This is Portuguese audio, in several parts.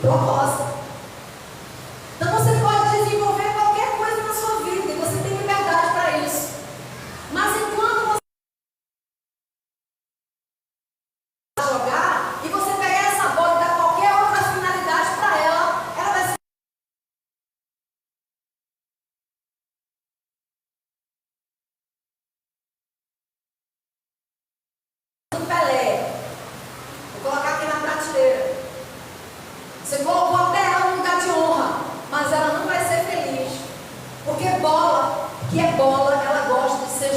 propósito. Então você pode desenvolver qualquer coisa na sua vida e você tem liberdade para isso. Mas enquanto você jogar e você pegar essa bola e dar qualquer outra finalidade para ela, ela vai ser um Pelé. Vou colocar aqui na prateleira. Você colocou até ela no lugar de honra, mas ela não vai ser feliz. Porque bola, que é bola, ela gosta de ser.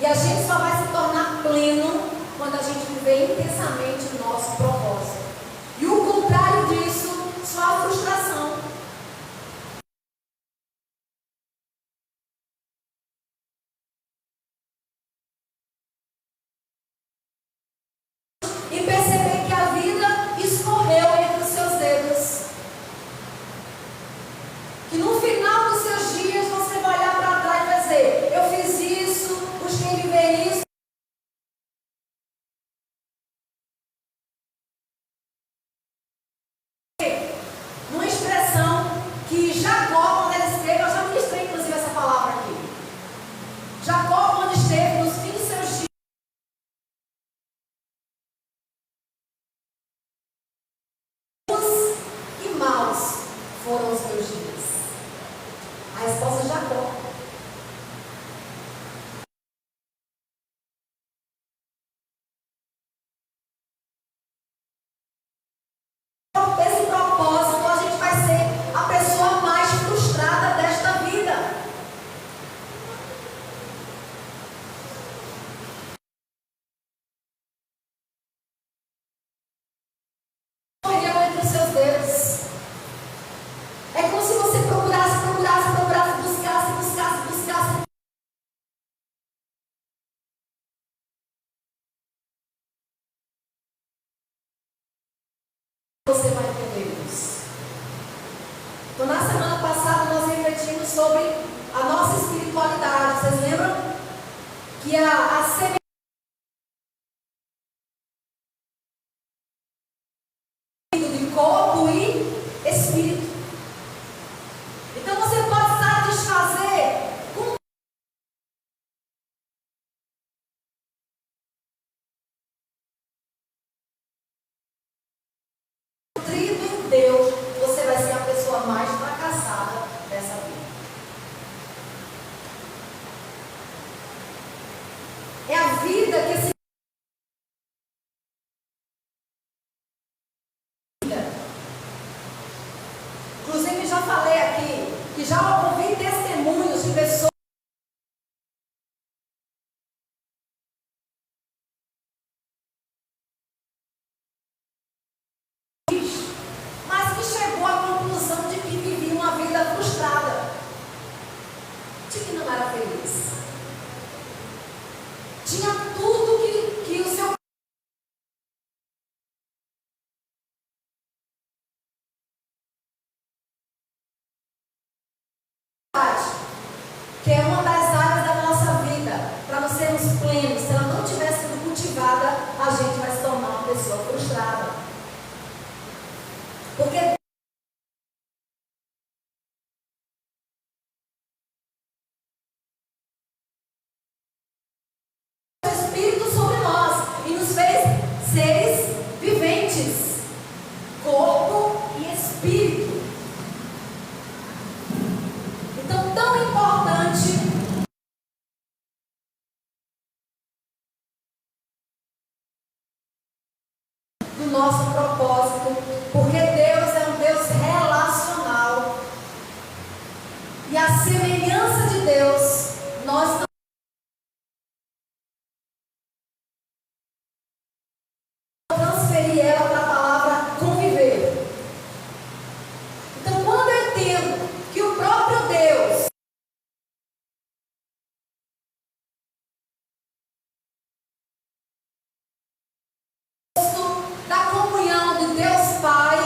E a gente só vai se tornar pleno quando a gente viver intensamente o nosso propósito. E o contrário disso, só a frustração. E perceber que a vida escorreu entre os seus dedos. Que no final dos seus dias você vai olhar para trás e vai dizer: eu fiz isso, busquei viver isso. Uma expressão que Jacó, quando ele esteve, eu já ministrei inclusive essa palavra aqui. Jacó, quando esteve nos fins dos seus dias, e maus foram os meus dias. A resposta de Jacó. Esse propósito, a gente vai ser a pessoa mais frustrada desta vida. Correu entre os seus dedos. É como se você procurasse, buscasse. Você vai entender isso. Então, na semana passada, nós refletimos sobre a nossa espiritualidade. Vocês lembram? Que a semelhança de corpo e espírito. Então, você pode satisfazer com nutrido em Deus, você vai ser a pessoa mais fracassada dessa vida. É a vida que se inclusive já falei aqui que já ouvi testemunhos de pessoas mas que chegou à conclusão de que vivia uma vida frustrada, de que não era feliz. Tinha tudo que o seu que é uma das áreas da nossa vida, para nós sermos plenos. Se ela não tivesse sido cultivada, a gente vai se tornar uma pessoa frustrada. Porque o Espírito sobre nós e nos fez seres viventes, corpo e espírito. Então, tão importante do nosso propósito, porque Deus é um Deus relacional. E a semelhança de Deus, nós não transferir ela para a palavra conviver. Então, quando eu entendo que o próprio Deus da comunhão de Deus Pai,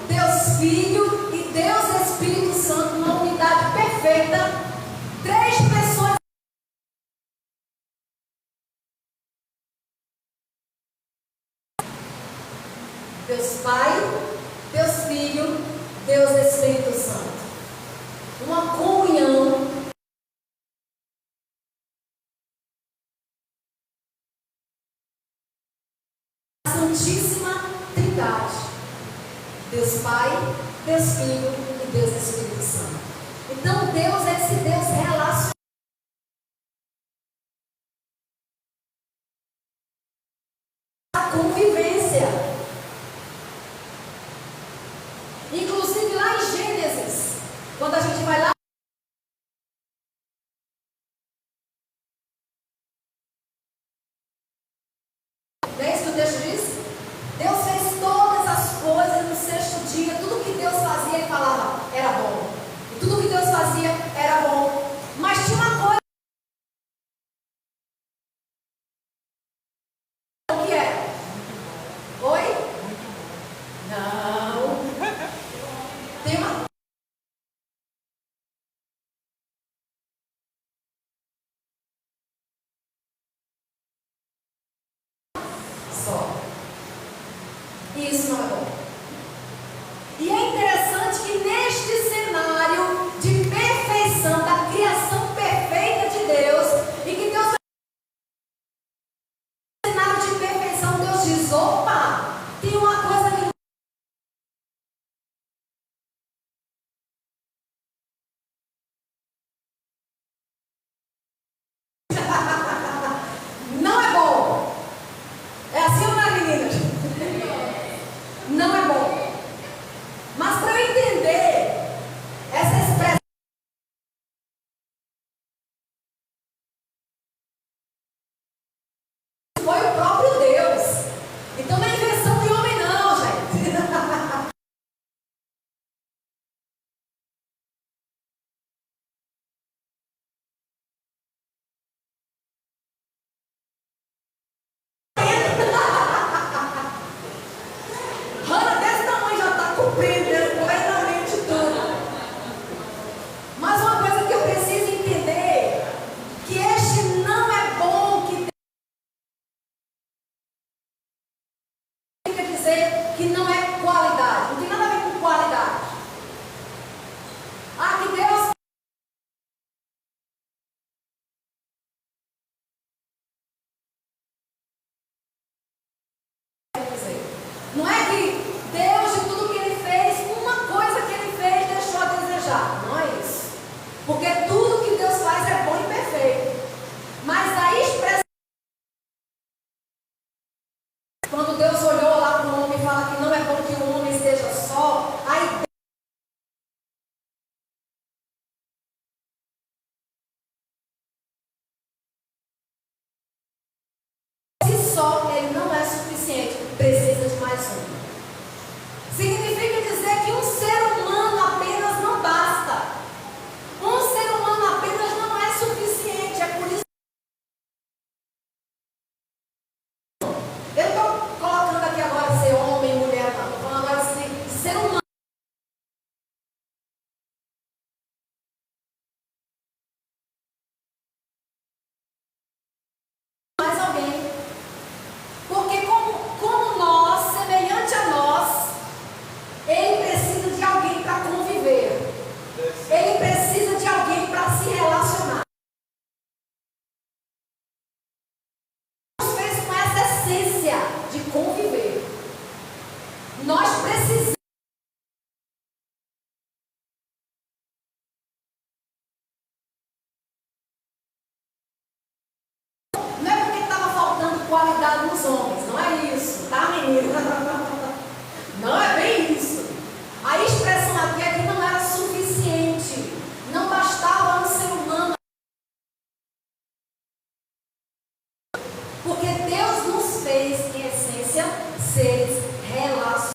Deus Filho e Deus Espírito Santo, uma unidade perfeita, Deus Filho e Deus Espírito Santo. Então Deus é esse Deus relacionado. A convivência. Inclusive lá em Gênesis, quando a gente vai lá, não é isso que o texto diz? Deus fez todas as coisas no sexto dia. Tudo que Deus fazia, Ele falava, era bom. E tudo que Deus fazia, era bom. Mas tinha uma coisa. O que é? Oi? Não. Tem uma. Só. E isso não é bom. E é interessante que neste cenário de perfeição, da criação perfeita de Deus, e que Deus, no cenário de perfeição, Deus diz, opa, tem uma coisa que não é bom. É assim ou não é, meninas? Não é bom. Mas para eu entender essa expressão, foi o próprio Deus. Então não é invenção de homem não, gente. Hannah desse tamanho já está compreendendo plenamente tudo. Mas uma coisa que eu preciso entender, que este não é bom, que quer dizer que não é qualidade. Não tem nada a ver com qualidade. Ah, que Deus quer dizer. Não é que Deus, de tudo que Ele fez, uma coisa que Ele fez deixou a desejar. Não é isso. Porque tudo que Deus faz é bom e perfeito. Mas a expressão, quando Deus olhou lá para o homem e fala que não é bom que o homem esteja só, a ideia de si só, ele não é suficiente, precisa de mais um. Significa dizer que um ser humano apenas não basta. Um ser humano apenas não é suficiente. É por isso que eu estou colocando aqui agora ser homem, mulher, não. Estou falando agora de ser humano. Mais alguém. Porque como nós, semelhante a nós, ele precisa de alguém para conviver. Ele precisa de alguém para se relacionar. Deus fez com essa essência de conviver. Nós precisamos. Não é porque estava faltando qualidade nos homens, não é isso, tá, menina? Não é bem isso. A expressão aqui é que não era suficiente. Não bastava um ser humano. Porque Deus nos fez, em essência, seres relacionados.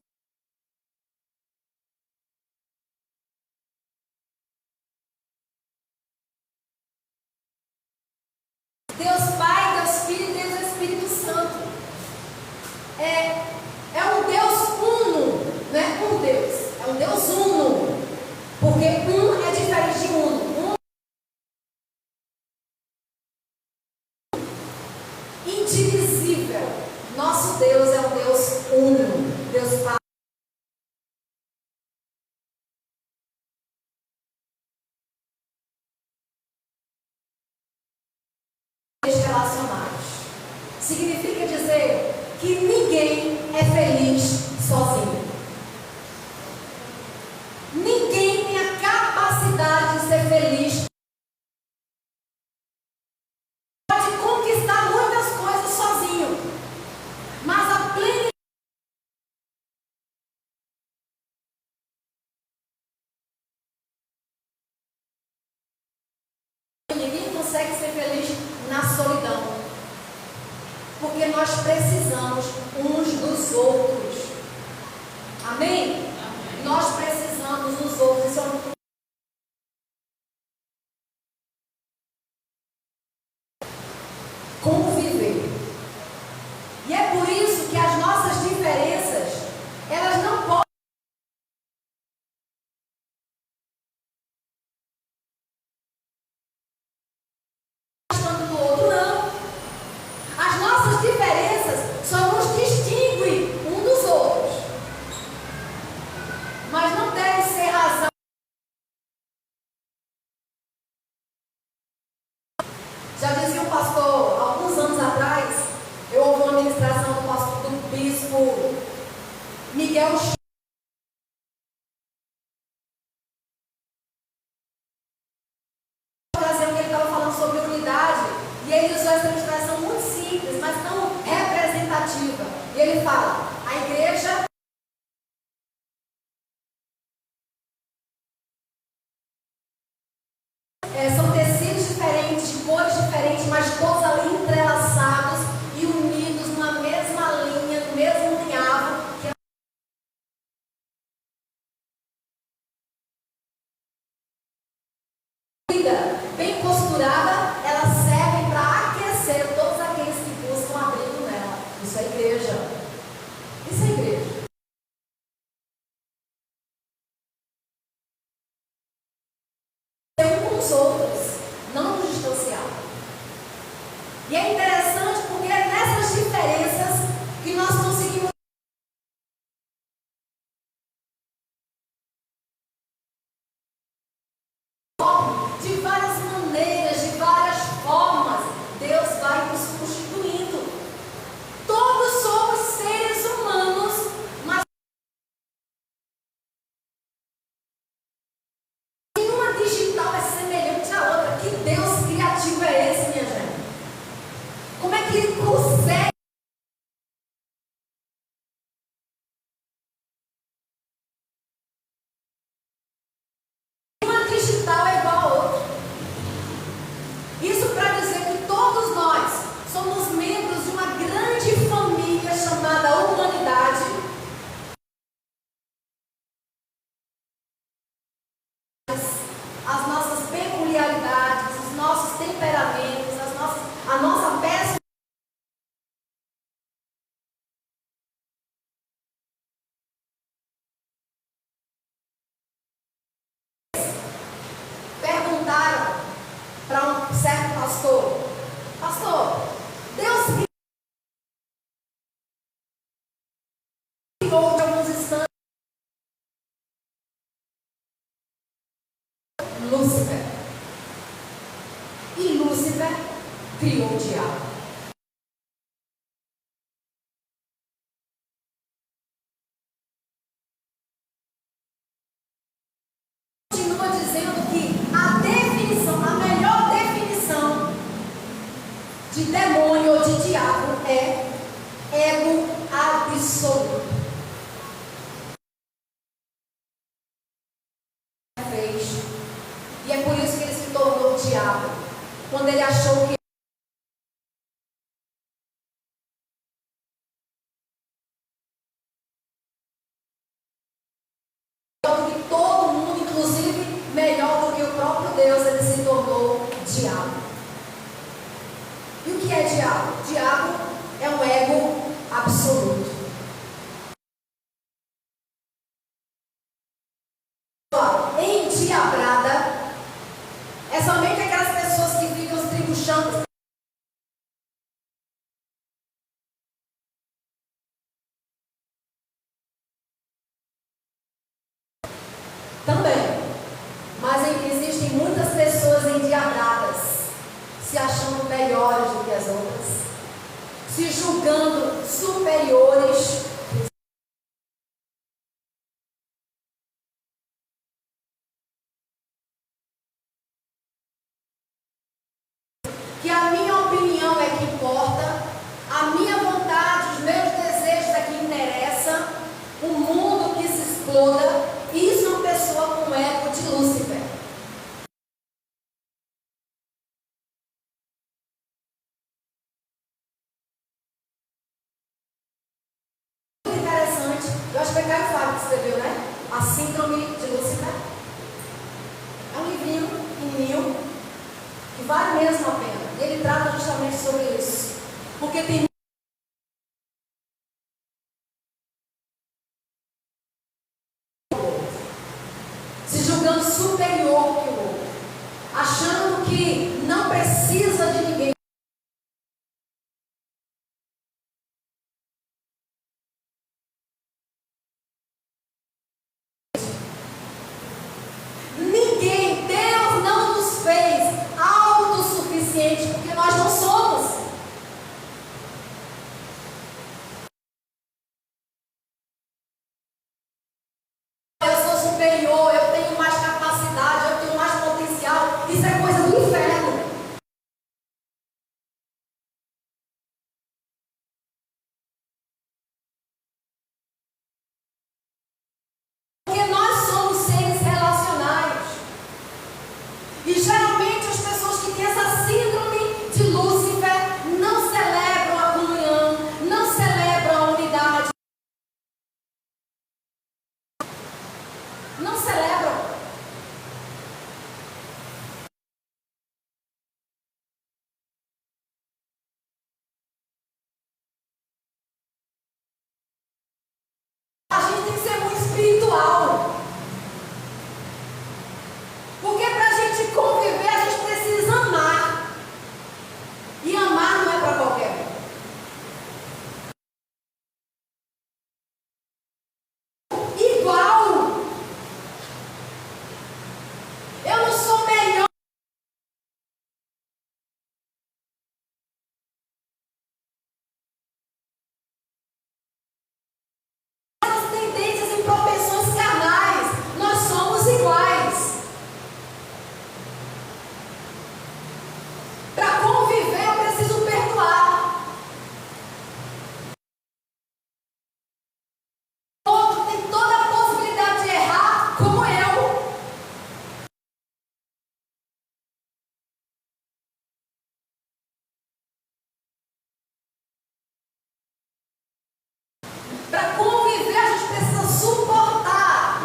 Deus Pai, Deus Filho e Deus Espírito Santo. É um Deus uno, não é um Deus, é um Deus uno. Porque um é diferente de uno. Indivisível. Nosso Deus é um Deus uno. Deus Pai. Relacionados. Significa dizer que ninguém é feliz sozinho. consegue ser feliz na solidão. Porque nós precisamos uns dos outros. Amém? Amém. Nós precisamos uns dos outros. Isso é um... conviver. E é por isso que as nossas diferenças, elas não podem estar do outro, não. As nossas diferenças só nos distinguem um dos outros. Mas não deve ser razão. Já dizia um pastor, alguns anos atrás, eu ouvi uma ministração do bispo Miguel. Ocasião que ele estava falando sobre unidade, e ele usou essa ilustração muito simples, mas tão representativa. E ele fala: a igreja são tecidos diferentes, de cores diferentes, mas todos ali entrelaçados e unidos numa mesma linha, no mesmo linhavo. Bem costurada, elas servem para aquecer todos aqueles que buscam abrigo nela. Isso é igreja. Isso é igreja. Um com os outros, não nos distanciar. E é interessante porque é nessas diferenças que nós conseguimos de várias maneiras, de várias formas. Deus vai nos constituindo. Todos somos seres humanos, mas nenhuma digital é semelhante à outra. Que Deus criativo é esse, minha gente? Como é que ele consegue? Uma digital é igual a outra. Isso para dizer que todos nós somos membros de uma grande família chamada humanidade. As nossas peculiaridades, os nossos temperamentos, a nossa personalidade. Perguntaram para um certo pastor, Deus criou de alguns instantes Lúcifer. E Lúcifer criou o diabo. Continua dizendo que a melhor definição de demônio ou de diabo é ego absoluto. E é por isso que ele se tornou o diabo. Quando ele achou que todo mundo, inclusive melhor do que o próprio Deus, ele se tornou diabo. E o que é diabo? Diabo é um ego absoluto. Endiabrada é somente aquelas pessoas que ficam se tribuchando. Também. Mas existem muitas pessoas endiabradas, se achando melhores do que as outras, se julgando superiores. Que a minha opinião é que importa, a minha vontade, os meus desejos é que interessa, o mundo que se exploda. Isso é uma pessoa com ego de Lúcifer. vale mesmo a pena. E ele trata justamente sobre isso. Porque tem se julgando superior que o outro, achando que não precisa de ninguém. Ninguém, Deus não nos fez autossuficiente, porque nós não somos. Eu sou superior, eu tenho mais capacidade, eu tenho mais potencial. Isso é coisa do inferno. Porque nós somos seres relacionais. E geralmente as pessoas que têm essa síndrome de Lúcifer não celebram a comunhão, não celebram a unidade. Não celebram. A gente tem que ser muito espiritual. Porque para a gente conviver, a gente precisa amar. E amar não é para qualquer um. Igual. Eu não sou melhor. As tendências e propensões carnais. Nós somos iguais. Para conviver, eu preciso perdoar. O outro tem toda a possibilidade de errar, como eu. Para conviver, a gente precisa suportar.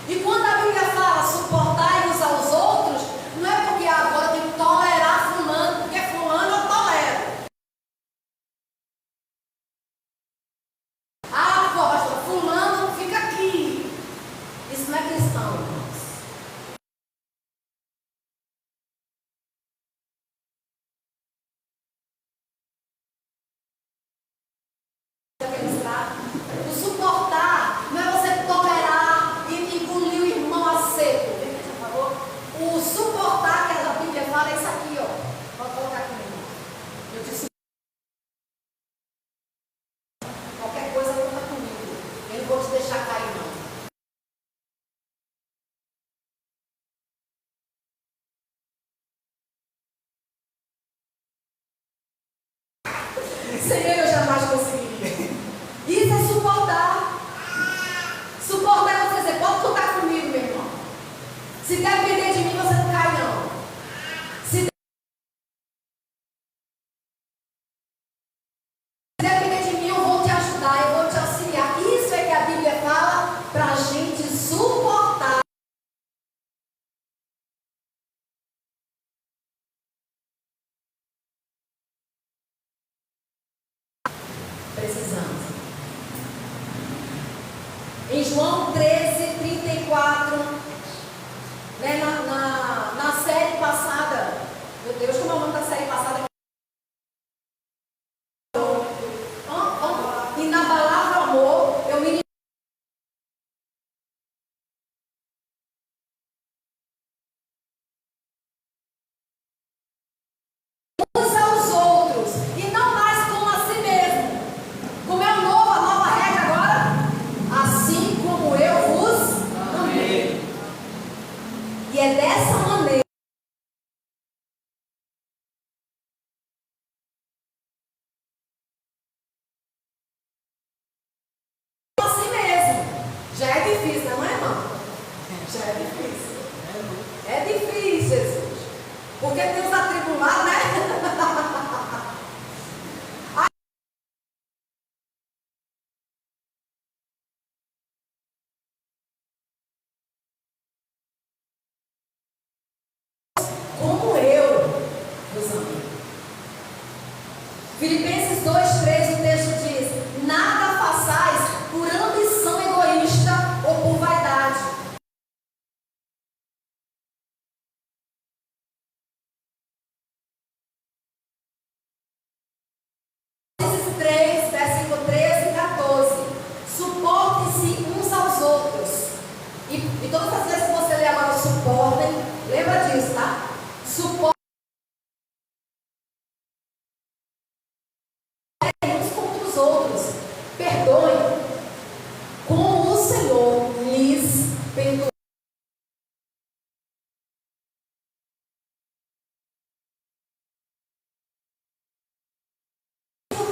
E quando a Bíblia fala suportar uns aos outros, não é porque agora tem que tolerar fulano, porque fulano eu tolero. Ah, pô, pastor, fulano fica aqui. Isso não é cristão, irmãos. O suportar não é você tolerar e engolir o irmão a seco. Repete, por favor. O suportar que a Bíblia fala é isso aqui, ó. Pode colocar aqui, meu irmão. Eu disse qualquer coisa conta comigo. Eu não vou te deixar cair, não. Senhor, eu jamais conseguiria. Isso é suportar. Suportar é você dizer, pode contar comigo, meu irmão. Se depender de mim, você não cai, não. Se depender de mim, eu vou te ajudar, eu vou te auxiliar. Isso é que a Bíblia fala para a gente suportar. Precisamos. Em João 13:34, né, na série passada, meu Deus, como é o nome da série passada? E na palavra amor, eu me uns aos outros, e não mais como a si mesmo. Como é a nova regra agora? Assim como eu vos amei. E é dessa maneira. Assim mesmo. Já é difícil, não é, irmão? Já é difícil. É difícil, Jesus. Porque tem os atribulados, né? Como Deus ama. Filipenses 2:3, o texto diz: nada façais por ambição egoísta ou por vaidade. Filipenses 3, versículo 13 e 14. Suportem-se uns aos outros. E todas as vezes que você lê agora suportem, lembra disso, tá? Suportem uns contra os outros. Perdoem como o Senhor lhes perdoou.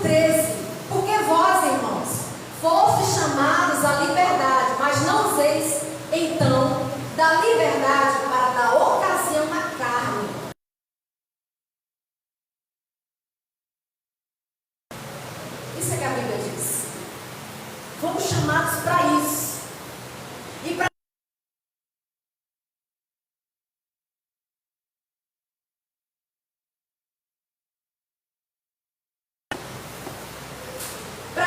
13. Porque vós, irmãos, fostes chamados à liberdade, mas não useis então da liberdade para dar ocasião na carne. Isso é que a Bíblia diz. Fomos chamados para isso. E para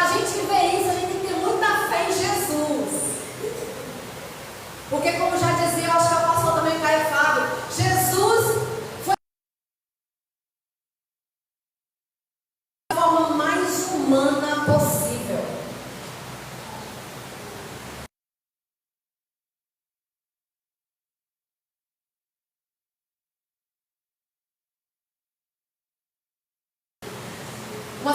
a gente ver isso, a gente tem que ter muita fé em Jesus. Porque, como já dizia, eu acho que o apóstolo também Caio Fábio, Jesus foi a forma mais humana possível. Uma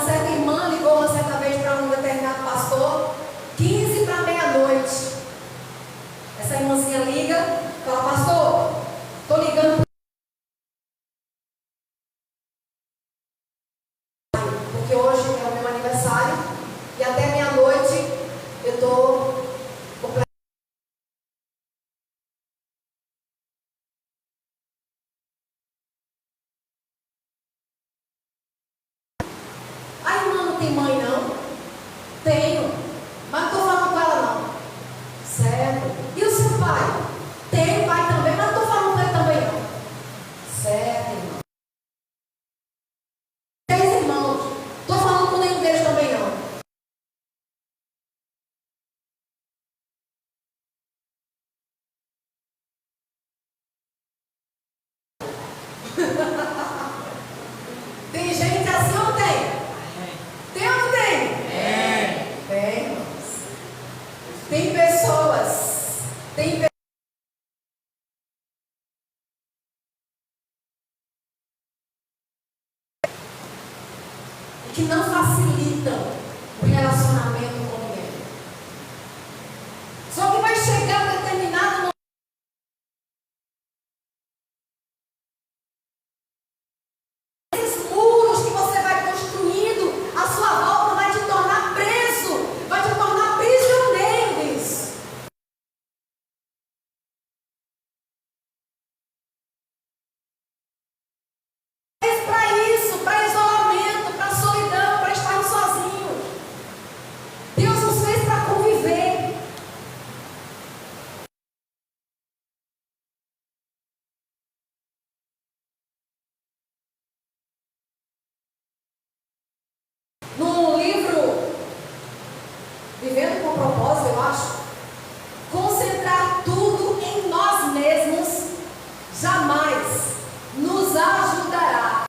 certa irmã ligou uma certa vez para um determinado pastor, 15 para meia-noite. Essa irmãzinha liga, fala: pastor, estou ligando porque hoje é o meu aniversário e até meia-noite eu estou completamente. A irmã não tem mãe, não? Tenho, mas não estou falando com ela, não. Certo. E o seu pai? Tem pai também, mas não estou falando com ele também, não. Certo, irmão. 3 irmãos. Estou falando com nenhum deles também, não. Tem gente assim ou não tem? Tem ou não tem? Tem, irmãos. Tem pessoas. Que não facilitam o relacionamento com ninguém. Só que vai chegar um determinado momento. Esses muros que você vai construindo, a sua volta vai te tornar preso, vai te tornar prisioneiro disso. Para isso, para isolamento, para solidão, para estar sozinho. Deus nos fez para conviver. No livro Vivendo com Propósito, eu acho, concentrar tudo em nós mesmos jamais nos ajudará.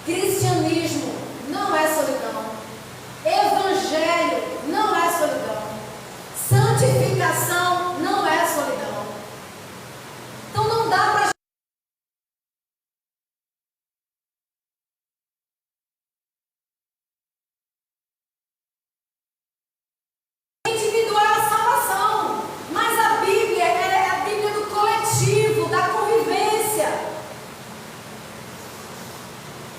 Cristianismo não é solidão. Evangelho não é solidão. Santificação não é solidão. Então não dá para individual a salvação, mas a Bíblia é a Bíblia do coletivo, da convivência.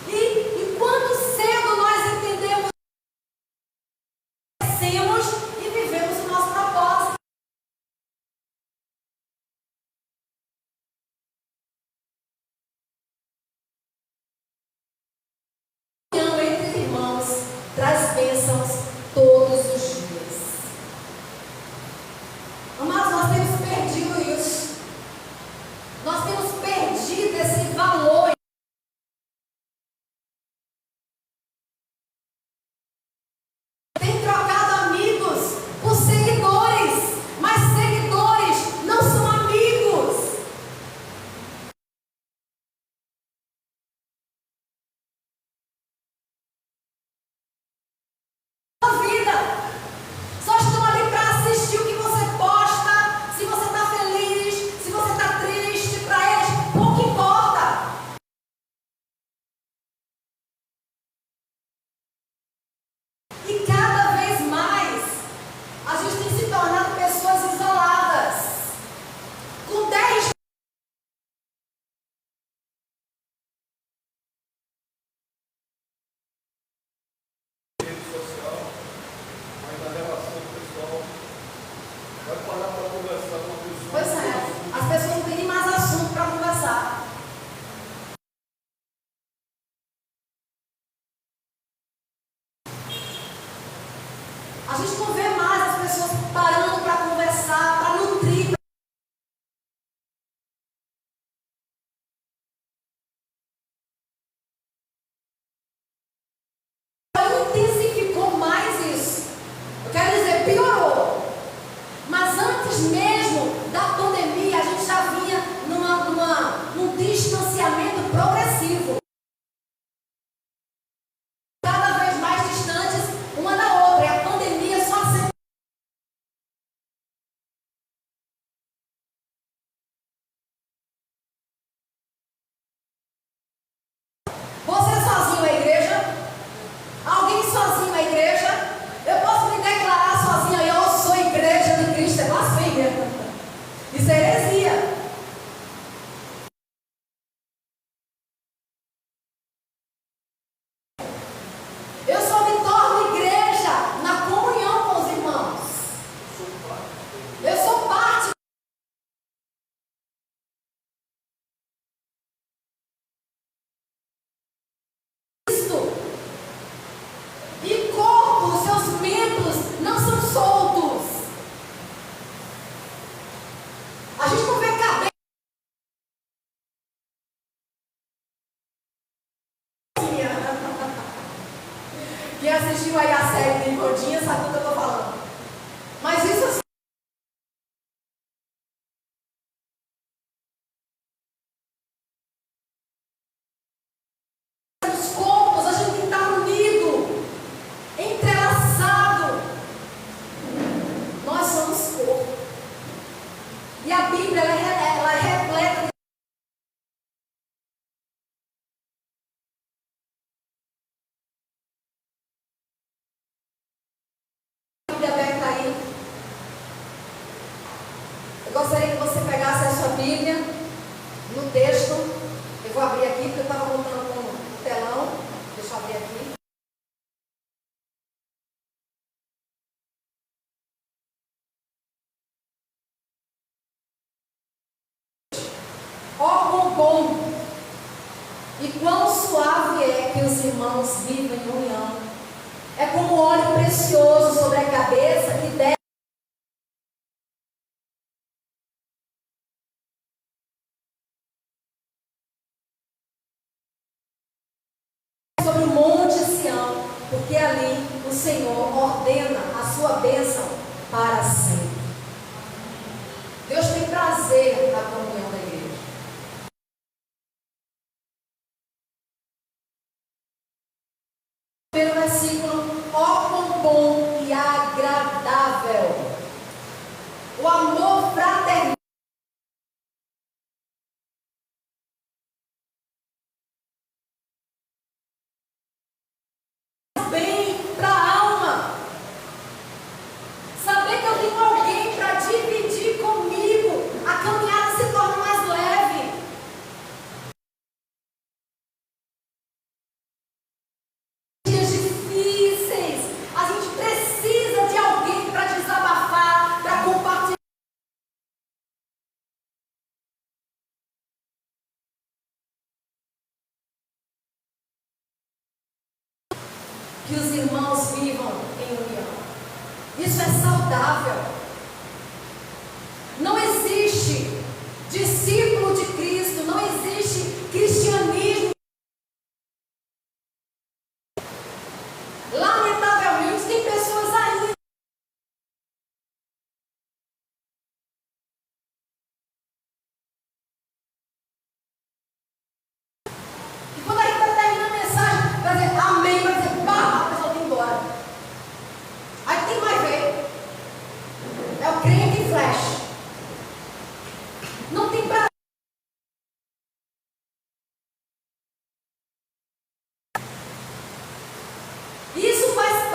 E quanto cedo nós entendemos e vivemos o nosso propósito. Entre irmãos traz bênçãos todos os dias. gente não vê mais as pessoas parando para conversar, para nutrir. Intensificou mais isso. Eu quero dizer, piorou. Mas antes mesmo da pandemia, a gente já vinha num distanciamento progressivo. Cada vez mais distantes uma da outra. E a pandemia só acelerou. Você sozinho à igreja? Alguém sozinho à igreja? Eu posso me declarar sozinha, eu sou igreja de Cristo, é blasfêmia. Isso é heresia. Eu só me torno igreja na comunhão com os irmãos. Eu sou parte disso. E corpo, seus membros não são soltos. A gente não vê cabeça. Quem assistiu aí a série de Gordinha sabe do que eu estou falando. Mas isso assim, os corpos, a gente está unido, entrelaçado. Nós somos corpo. E a Bíblia ela é repleta. A Bíblia aberta aí. Eu gostaria que você pegasse a sua Bíblia no texto. Eu vou abrir aqui porque eu estava montando um telão. Deixa eu abrir aqui. Ó quão bom e quão suave é que os irmãos vivem em união. É como óleo precioso sobre a cabeça que desce sobre o monte Sião, porque ali o Senhor ordena a sua bênção para sempre. Deus tem prazer na comunhão da igreja. Primeiro versículo, ó quão bom e agradável o amor fraternal. Bem para a alma. Saber que eu tenho alguém para dividir comigo, a caminhada se torna mais leve. Dias difíceis, a gente precisa de alguém para desabafar, para compartilhar. Que os irmãos vivam em união. Isso é saudável. Não existe discípulo de Cristo, não existe cristianismo. Lamentavelmente, tem pessoas ainda. E quando a gente está terminando a mensagem, vai dizer amém, vai dizer pá, a pessoa vai embora. Aí quem vai ver? É o crente em flash. Não tem pra. Isso faz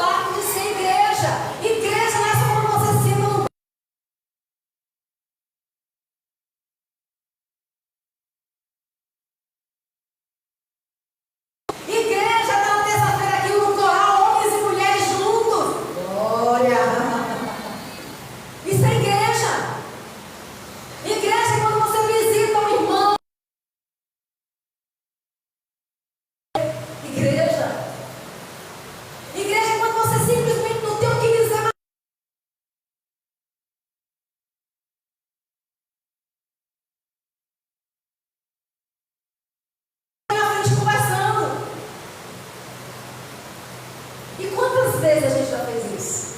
E quantas vezes a gente já fez isso?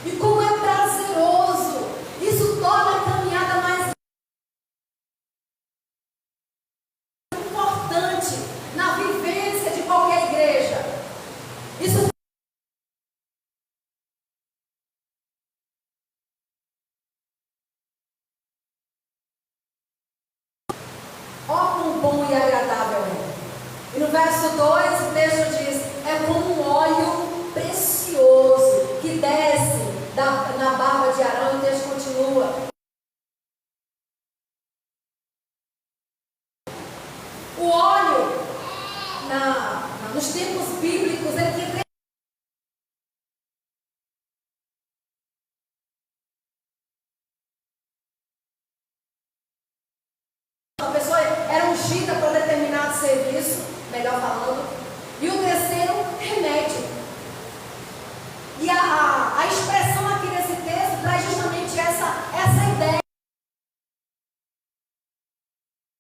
E como é prazeroso! Isso torna a caminhada mais importante na vivência de qualquer igreja. Isso ó como bom e agradável é. E no verso 2 o texto diz: é como um óleo precioso que desce na barba de Arão. E o texto continua: o óleo, nos tempos bíblicos, ele tinha três. A pessoa era ungida para determinado serviço, melhor falando, e o terceiro, remédio. E a expressão aqui nesse texto traz justamente essa ideia.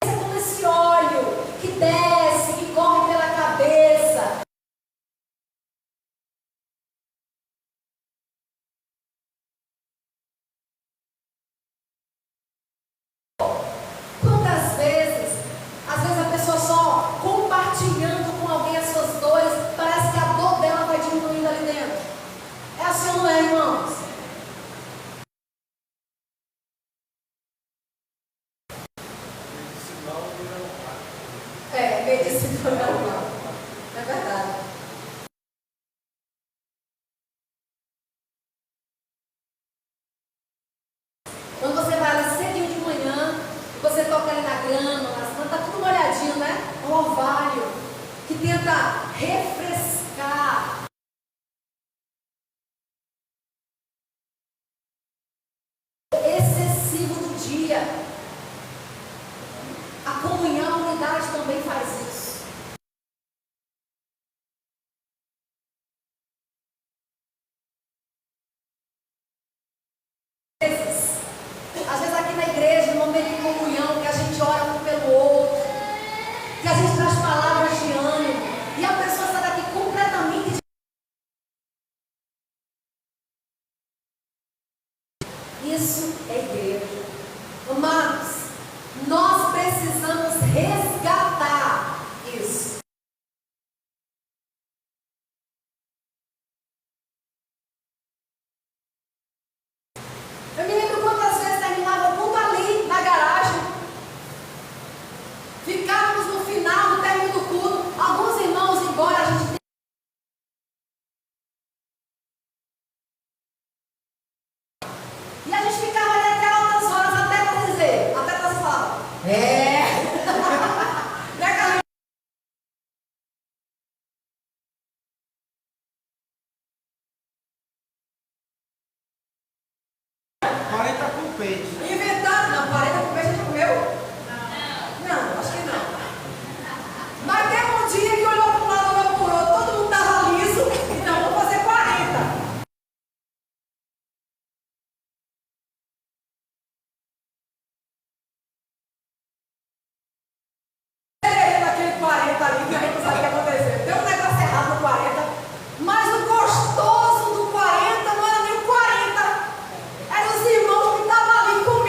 É como esse óleo que desce, que corre pela cabeça. Quantas vezes, às vezes a pessoa só compartilhando com alguém as suas dores, parece que a dor dela vai diminuindo ali dentro. É assim ou não é, irmãos? É, medicinal. É verdade. Quando você vai ali cedinho de manhã, você toca ali na grama, nas plantas, tá tudo molhadinho, né? Um orvalho que tenta refrescar. Excessivo do dia. A comunhão, a unidade também faz isso. Às vezes aqui na igreja, no momento de comunhão, que a gente ora um pelo outro, que a gente traz palavras de ânimo, e a pessoa está daqui completamente. Isso é igreja. Amados, nós precisamos resgatar isso. Eu me lembro quantas vezes terminava tudo ali na garagem. Ficávamos no final, no término do culto, alguns irmãos embora, a gente. E a gente ficava ali até altas horas, até para dizer, até para falar. Né, Carlinhos? Quarenta com peixe. Inventaram, não, 40 por mês a gente comeu? Não, acho que não. Mas teve um dia que olhou para um lado, olhou para o outro, todo mundo estava liso, então vamos fazer 40. Naquele 40 ali, que a gente não sabe o que aconteceu. Deu um negócio errado no 40, mas o gostoso do 40 não era nem o 40, eram os irmãos que estavam ali com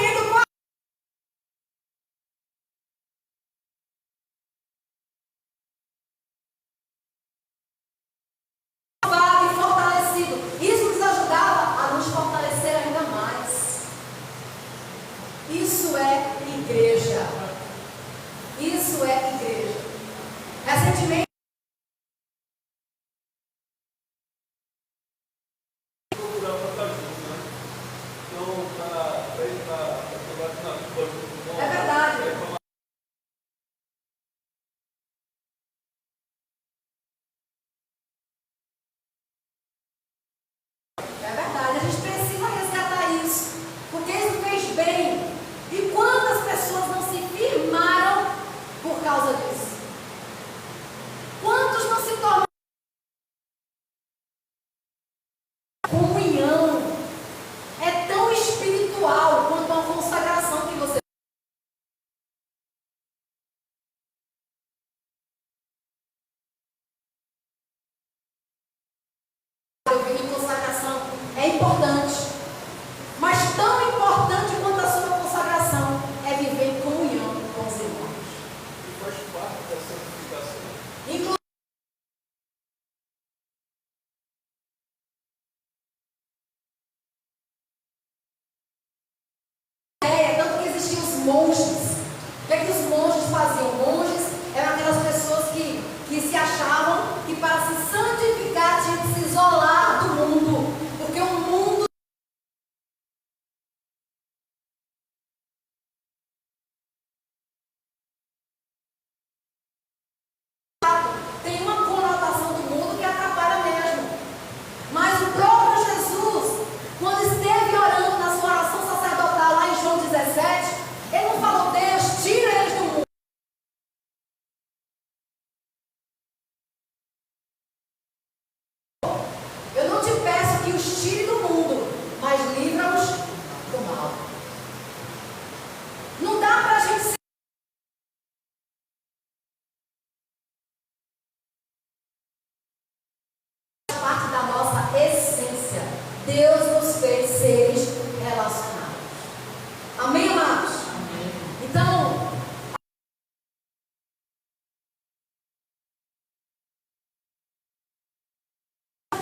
importante. Mas tão importante quanto a sua consagração é viver em comunhão com os irmãos. E faz parte da santificação. Inclusive, tanto que existiam os monges. O que é que os monges faziam? Monges eram aquelas pessoas que se achavam que para se santificar tinha que se isolar do mundo. Porque o mundo tem uma conotação do mundo que atrapalha mesmo. Mas o próprio Jesus, quando esteve orando na sua oração sacerdotal lá em João 17, ele não falou: Deus, tira eles do mundo. Eu não te peço que os tire do mundo, mas livra-os do mal. Não dá para a gente ser parte da nossa essência. Deus nos fez seres relacionados. Amém, amados? Amém. Então,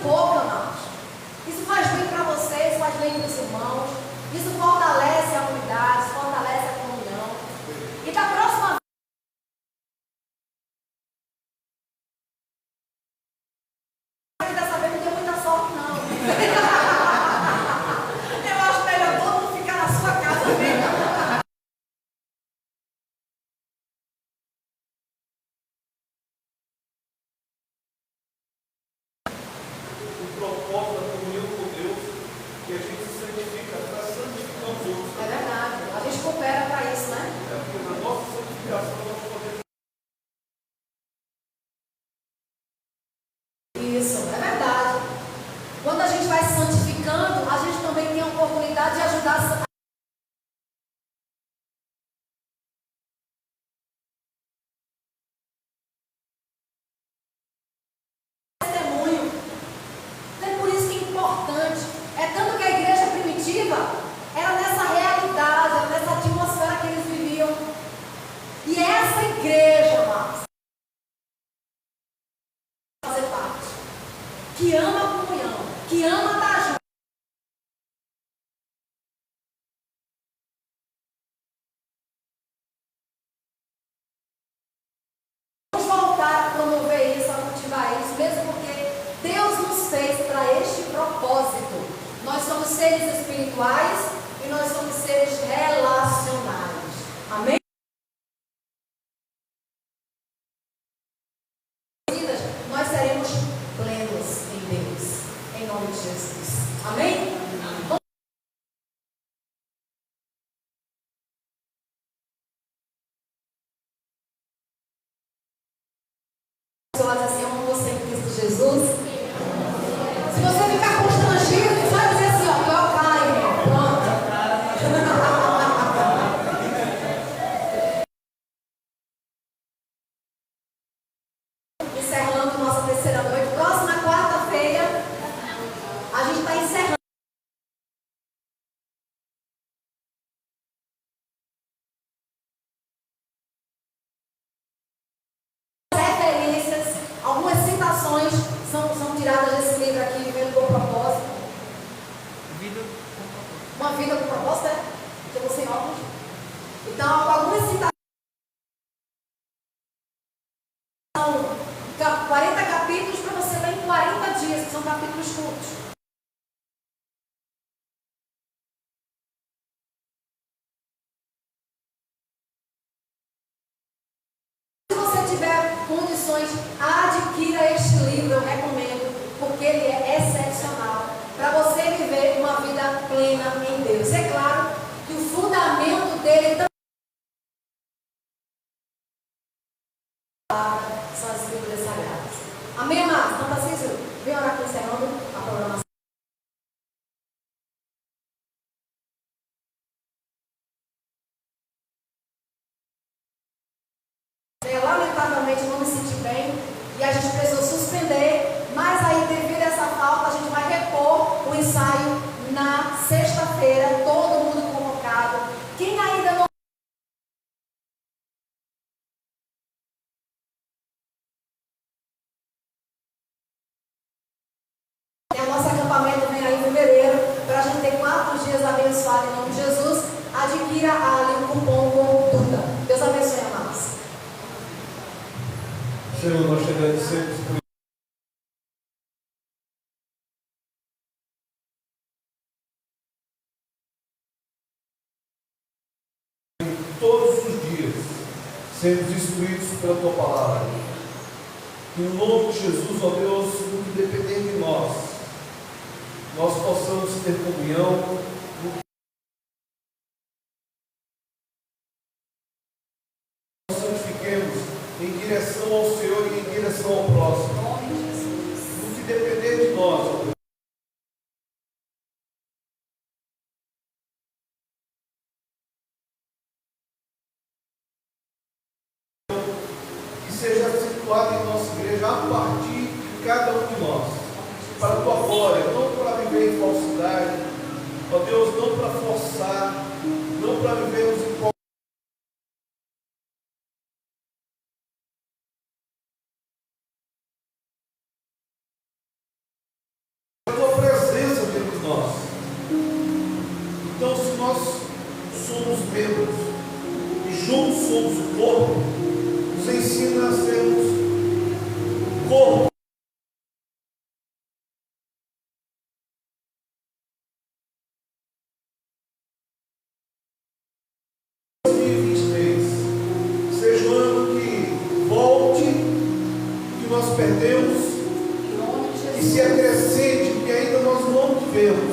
pouco, amados. Isso faz bem para vocês, faz bem para os irmãos. Isso fortalece a unidade, isso fortalece a comunhão. E da próxima vez, dessa vez não deu muita sorte, não. Eu acho melhor todo mundo ficar na sua casa mesmo. O propósito da comunhão com Deus, que a gente se santifica para santificar os outros. É verdade. A gente coopera para isso, né? É porque na nossa santificação nós podemos. Isso, é verdade. Quando a gente vai se santificando, a gente também tem a oportunidade de ajudar a testemunho. É por isso que é importante. É tanto que a igreja primitiva era nessa realidade, era nessa atmosfera que eles viviam. E essa igreja, amados, fazer parte, que ama a comunhão, que ama estar junto. Vamos voltar a promover isso, a cultivar isso, mesmo porque Deus nos fez para este propósito. Nós somos seres espirituais e nós somos seres relacionais. Amém? Nós seremos plenos em Deus, em nome de Jesus. Amém? Você vai dizer assim: eu amo você em Cristo Jesus. Se você ficar constrangido, você vai dizer assim: ó, eu caio, irmão. Pronto. Encerrando nossa terceira noite. Próxima quarta-feira, a gente está encerrando. Referências, algumas citações são tiradas desse livro aqui, Vivendo com Propósito. Vida Uma vida com propósito, né? Que eu vou sem óculos. Então, algumas citações. São 40 capítulos para você ler em 40 dias, que são capítulos curtos. Se você tiver condições, adquira este livro, eu recomendo, porque ele é excepcional para você viver uma vida plena em Deus. É claro que o fundamento dele também são as Escrituras Sagradas. Amém, amados? Então, Tarcísio, vem orar aqui encerrando a programação. Lamentavelmente, não me senti bem e a gente precisou suspender, mas aí, devido a essa falta, a gente vai repor o ensaio terça-feira, todo mundo convocado. Quem ainda não tem, o nosso acampamento vem aí em fevereiro, para a gente ter 4 dias abençoados em nome de Jesus. Adquira ali o cupom com Duda. Deus abençoe, amados. Senhor, nós te agradecemos por todos os dias sermos instruídos pela tua palavra. Que no nome de Jesus, ó Deus, no que depender de nós possamos ter comunhão, nós santifiquemos em direção ao Senhor e em direção ao próximo. No que depender de nós, ó Deus. Que seja situado em nossa igreja a partir de cada um de nós, para a tua glória, não para viver em falsidade, ó Deus, não para forçar, não para vivermos em qualquer a tua presença dentro de nós. Então, se nós somos membros e juntos somos o corpo, nos ensina a sermos corpo. Seja um ano que volte o que nós perdemos e se acrescente o que ainda nós não tivemos.